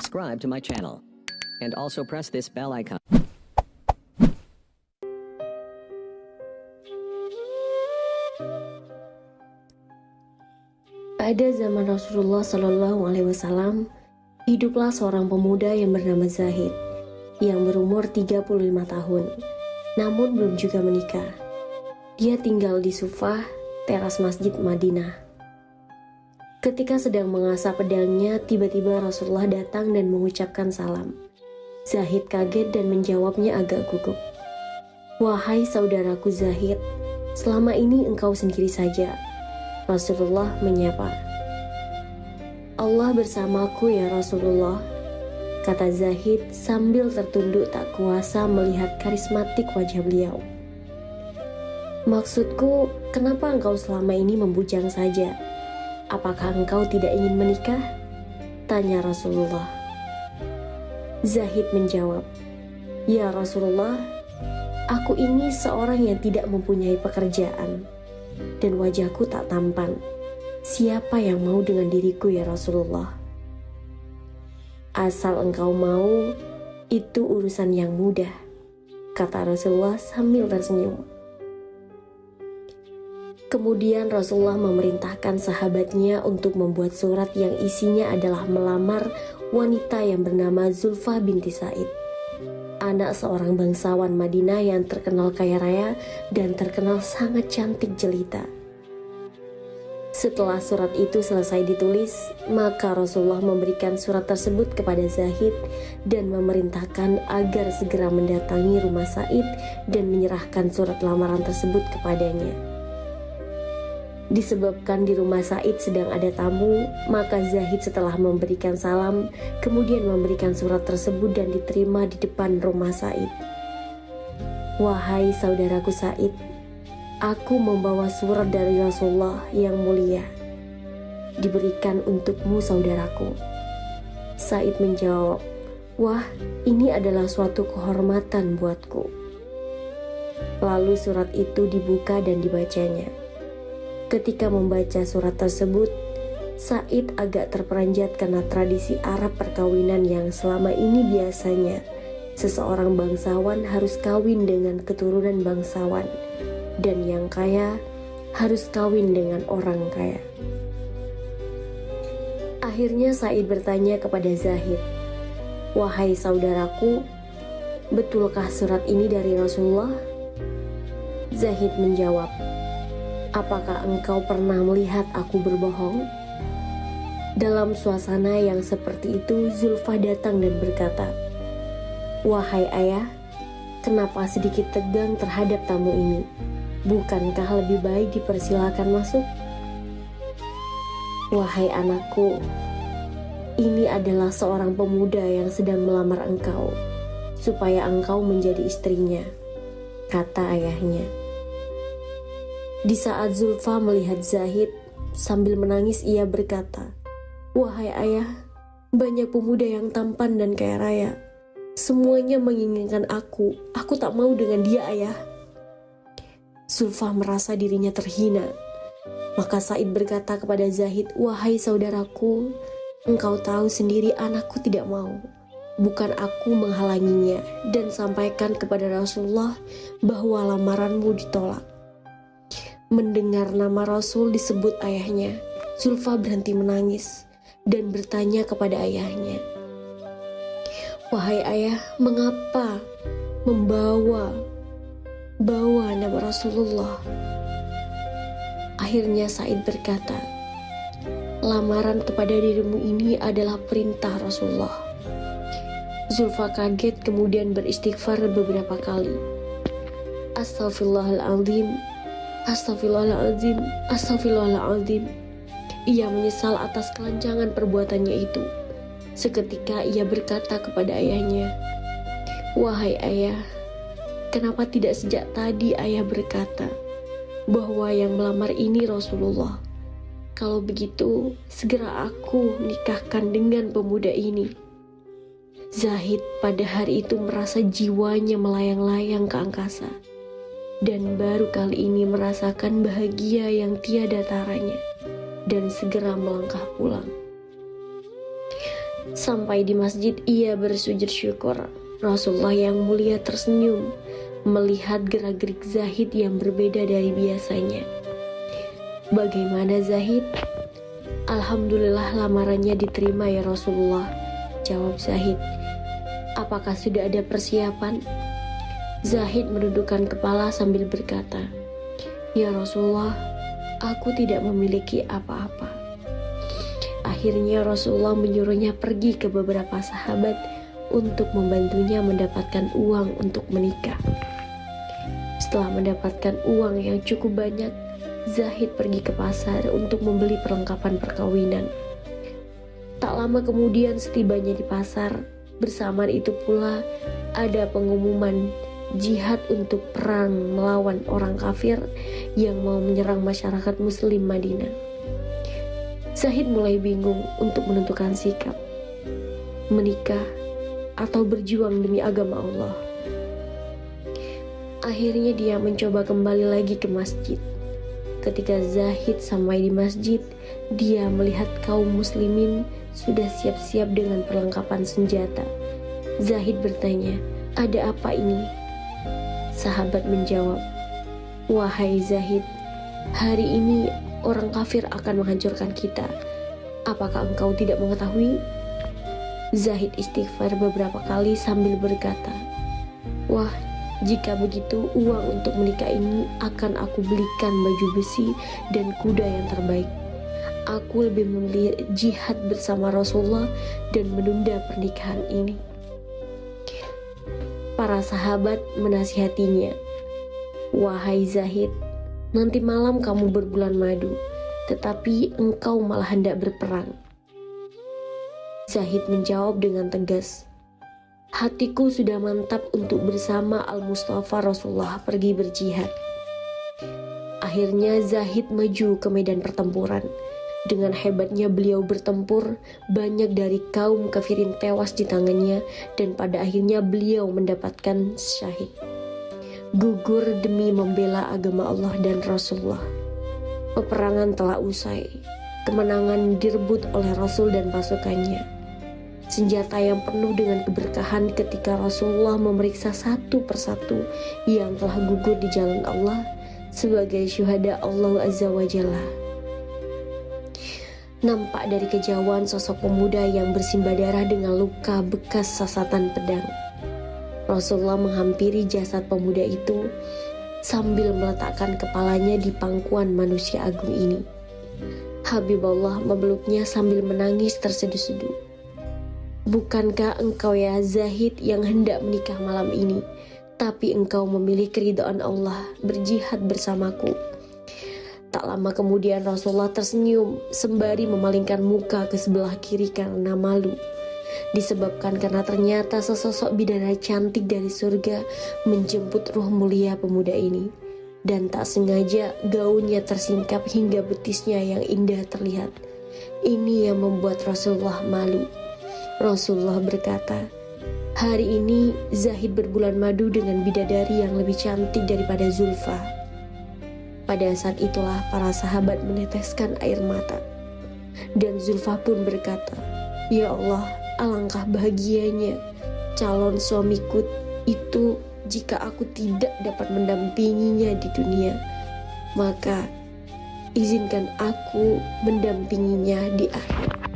subscribe to my channel. And also press this bell icon. Pada zaman Rasulullah Shallallahu Alaihi Wasallam, hiduplah seorang pemuda yang bernama Zahid, yang berumur 35 tahun, namun belum juga menikah. Dia tinggal di Sufah, teras masjid Madinah. Ketika sedang mengasah pedangnya, tiba-tiba Rasulullah datang dan mengucapkan salam. Zahid kaget dan menjawabnya agak gugup. "Wahai saudaraku Zahid, selama ini engkau sendiri saja." Rasulullah menyapa. "Allah bersamaku ya Rasulullah," kata Zahid sambil tertunduk tak kuasa melihat karismatik wajah beliau. "Maksudku, kenapa engkau selama ini membujang saja? Apakah engkau tidak ingin menikah?" tanya Rasulullah. Zahid menjawab, "Ya Rasulullah, aku ini seorang yang tidak mempunyai pekerjaan dan wajahku tak tampan. Siapa yang mau dengan diriku ya Rasulullah?" "Asal engkau mau, itu urusan yang mudah," kata Rasulullah sambil tersenyum. Kemudian Rasulullah memerintahkan sahabatnya untuk membuat surat yang isinya adalah melamar wanita yang bernama Zulfa binti Sa'id, anak seorang bangsawan Madinah yang terkenal kaya raya dan terkenal sangat cantik jelita. Setelah surat itu selesai ditulis, maka Rasulullah memberikan surat tersebut kepada Zahid dan memerintahkan agar segera mendatangi rumah Sa'id dan menyerahkan surat lamaran tersebut kepadanya. Disebabkan di rumah Sa'id sedang ada tamu, maka Zahid setelah memberikan salam, kemudian memberikan surat tersebut dan diterima di depan rumah Sa'id. "Wahai saudaraku Sa'id, aku membawa surat dari Rasulullah yang mulia. Diberikan untukmu saudaraku." Sa'id menjawab, "Wah, ini adalah suatu kehormatan buatku." Lalu surat itu dibuka dan dibacanya. Ketika membaca surat tersebut, Sa'id agak terperanjat karena tradisi Arab perkawinan yang selama ini biasanya seseorang bangsawan harus kawin dengan keturunan bangsawan dan yang kaya harus kawin dengan orang kaya. Akhirnya Sa'id bertanya kepada Zahid, "Wahai saudaraku, betulkah surat ini dari Rasulullah?" Zahid menjawab, "Apakah engkau pernah melihat aku berbohong?" Dalam suasana yang seperti itu, Zulfa datang dan berkata, "Wahai ayah, kenapa sedikit tegang terhadap tamu ini? Bukankah lebih baik dipersilakan masuk?" "Wahai anakku, ini adalah seorang pemuda yang sedang melamar engkau, supaya engkau menjadi istrinya," kata ayahnya. Di saat Zulfa melihat Zahid, sambil menangis ia berkata, "Wahai ayah, banyak pemuda yang tampan dan kaya raya. Semuanya menginginkan aku tak mau dengan dia ayah." Zulfa merasa dirinya terhina. Maka Sa'id berkata kepada Zahid, "Wahai saudaraku, engkau tahu sendiri anakku tidak mau. Bukan aku menghalanginya, dan sampaikan kepada Rasulullah bahwa lamaranmu ditolak." Mendengar nama Rasul disebut ayahnya, Zulfa berhenti menangis dan bertanya kepada ayahnya, "Wahai ayah, mengapa membawa nama Rasulullah?" Akhirnya Sa'id berkata, "Lamaran kepada dirimu ini adalah perintah Rasulullah." Zulfa kaget kemudian beristighfar beberapa kali. "Astaghfirullahaladzim, Astagfirullahaladzim, astagfirullahaladzim." Ia menyesal atas kelancangan perbuatannya itu. Seketika ia berkata kepada ayahnya, "Wahai ayah, kenapa tidak sejak tadi ayah berkata bahwa yang melamar ini Rasulullah? Kalau begitu, segera aku nikahkan dengan pemuda ini." Zahid pada hari itu merasa jiwanya melayang-layang ke angkasa, dan baru kali ini merasakan bahagia yang tiada taranya, dan segera melangkah pulang. Sampai di masjid ia bersujud syukur. Rasulullah yang mulia tersenyum melihat gerak-gerik Zahid yang berbeda dari biasanya. "Bagaimana Zahid?" "Alhamdulillah lamarannya diterima ya Rasulullah," jawab Zahid. "Apakah sudah ada persiapan?" Zahid menundukkan kepala sambil berkata, "Ya Rasulullah, aku tidak memiliki apa-apa." Akhirnya Rasulullah menyuruhnya pergi ke beberapa sahabat untuk membantunya mendapatkan uang untuk menikah. Setelah mendapatkan uang yang cukup banyak, Zahid pergi ke pasar untuk membeli perlengkapan perkawinan. Tak lama kemudian setibanya di pasar, bersamaan itu pula ada pengumuman jihad untuk perang melawan orang kafir yang mau menyerang masyarakat muslim Madinah. Zahid mulai bingung untuk menentukan sikap, menikah atau berjuang demi agama Allah. Akhirnya dia mencoba kembali lagi ke masjid. Ketika Zahid sampai di masjid, dia melihat kaum muslimin sudah siap-siap dengan perlengkapan senjata. Zahid bertanya, "Ada apa ini?" Sahabat menjawab, "Wahai Zahid, hari ini orang kafir akan menghancurkan kita. Apakah engkau tidak mengetahui?" Zahid istighfar beberapa kali sambil berkata, "Wah, jika begitu uang untuk menikah ini akan aku belikan baju besi dan kuda yang terbaik. Aku lebih memilih jihad bersama Rasulullah dan menunda pernikahan ini." Para sahabat menasihatinya, "Wahai Zahid, nanti malam kamu berbulan madu, tetapi engkau malah hendak berperang." Zahid menjawab dengan tegas, "Hatiku sudah mantap untuk bersama Al-Mustafa Rasulullah pergi berjihad." Akhirnya Zahid maju ke medan pertempuran. Dengan hebatnya beliau bertempur, banyak dari kaum kafirin tewas di tangannya, dan pada akhirnya beliau mendapatkan syahid. Gugur demi membela agama Allah dan Rasulullah. Peperangan telah usai. Kemenangan direbut oleh Rasul dan pasukannya. Senjata yang penuh dengan keberkahan ketika Rasulullah memeriksa satu persatu yang telah gugur di jalan Allah sebagai syuhada Allah Azza wa Jalla. Nampak dari kejauhan sosok pemuda yang bersimbah darah dengan luka bekas sasatan pedang. Rasulullah menghampiri jasad pemuda itu sambil meletakkan kepalanya di pangkuan manusia agung ini. Habibullah memeluknya sambil menangis terseduh-seduh. "Bukankah engkau ya Zahid yang hendak menikah malam ini, tapi engkau memilih keridhaan Allah berjihad bersamaku?" Tak lama kemudian Rasulullah tersenyum sembari memalingkan muka ke sebelah kiri karena malu. Disebabkan karena ternyata sesosok bidadari cantik dari surga menjemput ruh mulia pemuda ini. Dan tak sengaja gaunnya tersingkap hingga betisnya yang indah terlihat. Ini yang membuat Rasulullah malu. Rasulullah berkata, "Hari ini Zahid berbulan madu dengan bidadari yang lebih cantik daripada Zulfa." Pada saat itulah para sahabat meneteskan air mata. Dan Zulfa pun berkata, "Ya Allah, alangkah bahagianya calon suamiku itu jika aku tidak dapat mendampinginya di dunia, maka izinkan aku mendampinginya di akhirat."